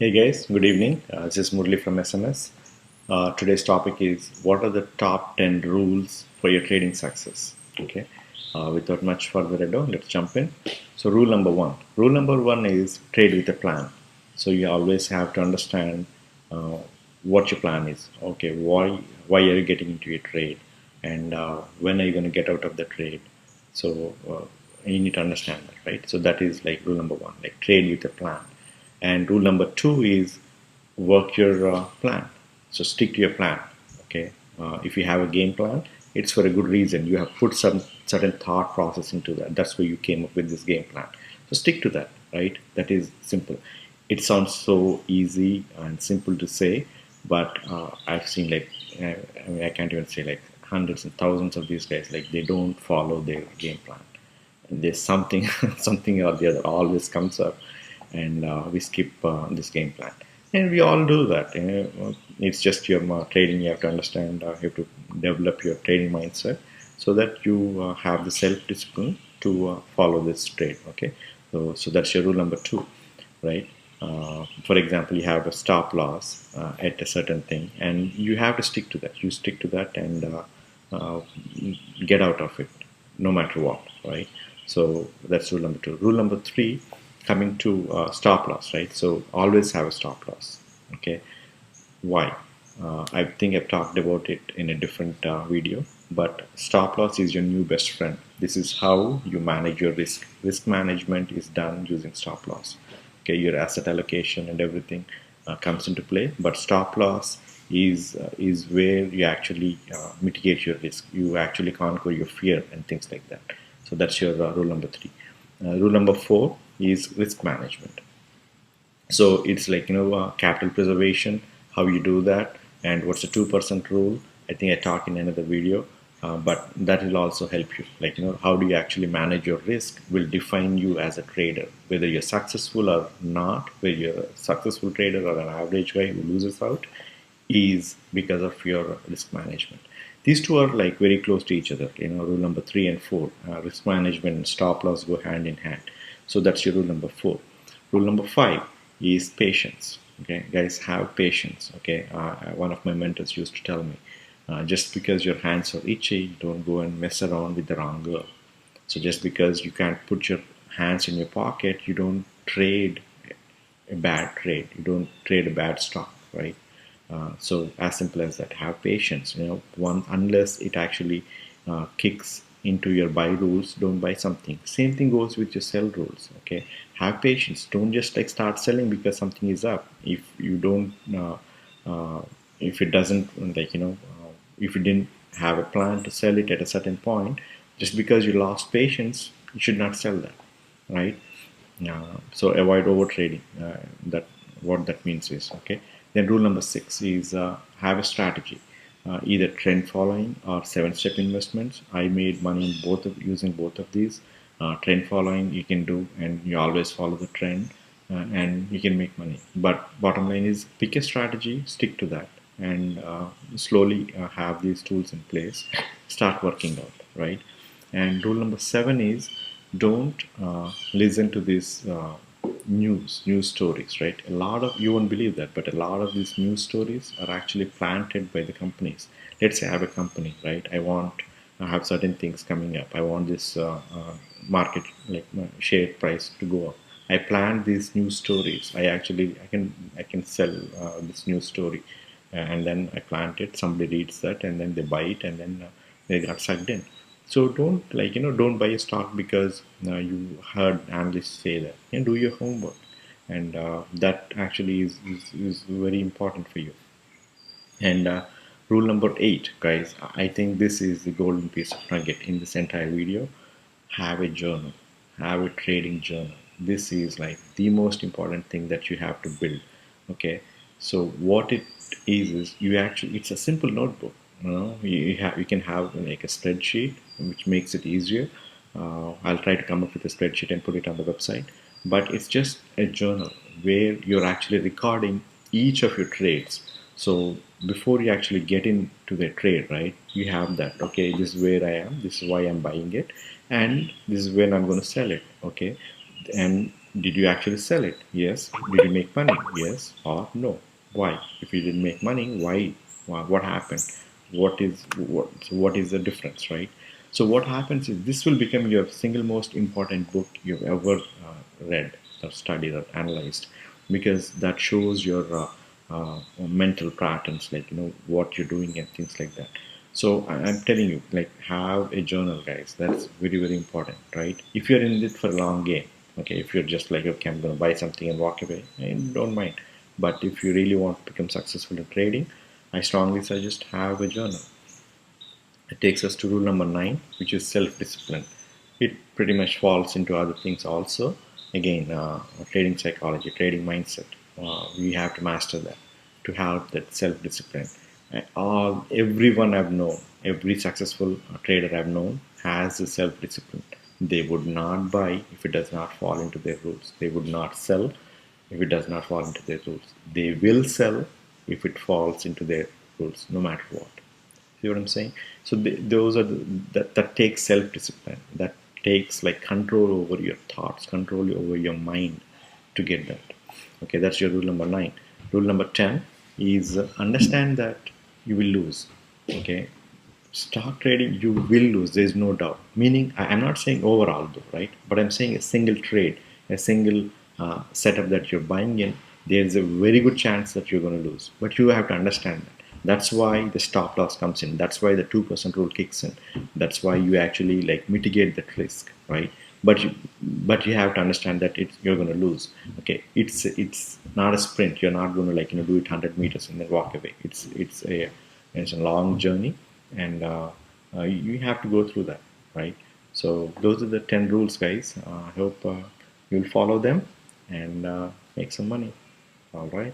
Hey guys, good evening. This is Murli from SMS. Today's topic is what are the top 10 rules for your trading success? Okay, without much further ado, let's jump in. So, rule number one. Rule number one is trade with a plan. So, you always have to understand uh, what your plan is. Okay, why are you getting into a trade, and when are you going to get out of the trade? So, you need to understand that, right? So, that is like rule number one, like trade with a plan. And rule number two is work your plan. So stick to your plan. Okay. If you have a game plan, it's for a good reason. You have put some certain thought process into that. That's why you came up with this game plan. So stick to that. Right. That is simple. It sounds so easy and simple to say, but I've seen like I can't even say like hundreds and thousands of these guys like they don't follow their game plan. There's something something or the other always comes up, and we skip this game plan, and we all do that. It's just your trading. You have to understand, you have to develop your trading mindset so that you have the self-discipline to follow this trade. Okay, so that's your rule number two, right? For example, you have a stop loss at a certain thing, and you have to stick to that. You stick to that and uh, get out of it, no matter what, right? So that's rule number two. Rule number three, coming to stop loss, right? So always have a stop loss. Okay, why? I think I've talked about it in a different video, but stop loss is your new best friend. This is how you manage your risk. Risk management is done using stop loss. Okay, your asset allocation and everything comes into play, but stop loss is where you actually mitigate your risk. You actually conquer your fear and things like that. So that's your rule number three. Rule number four is risk management. So it's like capital preservation, how you do that, and what's the 2% rule. I think I talk in another video, but that will also help you. Like how do you actually manage your risk will define you as a trader, whether you're successful or not. Whether you're a successful trader or an average guy who loses out, is because of your risk management. These two are like very close to each other. Rule number three and four, risk management and stop loss go hand in hand. So that's your rule number four. Rule number five is patience. Okay, guys, have patience. Okay, one of my mentors used to tell me, just because your hands are itchy, don't go and mess around with the wrong girl. So just because you can't put your hands in your pocket, you don't trade a bad trade. You don't trade a bad stock, right? So as simple as that. Have patience. One unless it actually kicks into your buy rules, don't buy something. Same thing goes with your sell rules. Okay, have patience. Don't just like start selling because something is up. If you don't, if it doesn't if you didn't have a plan to sell it at a certain point, just because you lost patience, you should not sell that, right? So avoid over trading. That what that means is okay. Then rule number six is have a strategy, either trend following or seven-step investments. I made money in both of using both of these. Trend following you can do, and you always follow the trend, and you can make money. But bottom line is pick a strategy, stick to that, and slowly have these tools in place. Start working out, right? And rule number seven is don't listen to these news stories, right? A lot of you won't believe that, but a lot of these news stories are actually planted by the companies. Let's say I have a company, right? I have certain things coming up. I want this market like my share price to go up. I planned these news stories. I can sell this news story, and then I plant it. Somebody reads that, and then they buy it, and then they got sucked in. So don't buy a stock because you heard analysts say that. Do your homework, and that actually is very important for you. And rule number eight, guys, I think this is the golden piece of nugget in this entire video. Have a journal, have a trading journal. This is like the most important thing that you have to build. Okay, so what it is you actually it's a simple notebook. You can have like a spreadsheet which makes it easier. I'll try to come up with a spreadsheet and put it on the website, but it's just a journal where you're actually recording each of your trades. So before you actually get into the trade, right, you have that. Okay, this is where I am, this is why I'm buying it, and this is when I'm going to sell it. Okay, and Did you actually sell it? Yes. Did you make money? Yes or no. Why? If you didn't make money, why? What happened? What is the difference, right? So what happens is this will become your single most important book you've ever read or studied or analyzed, because that shows your mental patterns, like what you're doing and things like that. So I'm telling you, like, have a journal, guys. That's very, very important, right? If you're in it for a long game, okay. If you're just like, okay, I'm going to buy something and walk away, I don't mind. But if you really want to become successful in trading, I strongly suggest have a journal. It takes us to rule number 9, which is self-discipline. It pretty much falls into other things also. Again, trading psychology, trading mindset. We have to master that to have that self-discipline. Everyone I've known, every successful trader I've known has a self-discipline. They would not buy if it does not fall into their rules. They would not sell if it does not fall into their rules. They will sell if it falls into their rules, no matter what. See what I'm saying? So those are that takes self-discipline. That takes like control over your thoughts, control over your mind to get that. Okay, that's your rule number 9. Rule number 10 is understand that you will lose. Okay, stock trading you will lose. There is no doubt. Meaning, I'm not saying overall though, right? But I'm saying a single trade, a single setup that you're buying in, there's a very good chance that you're going to lose. But you have to understand that. That's why the stop loss comes in. That's why the 2% rule kicks in. That's why you actually like mitigate that risk, right? But you have to understand that you're going to lose. Okay, it's not a sprint. You're not going to like do it 100 meters and then walk away. It's a long journey, and you have to go through that, right? So those are the 10 rules, guys. I hope you'll follow them and make some money. All right.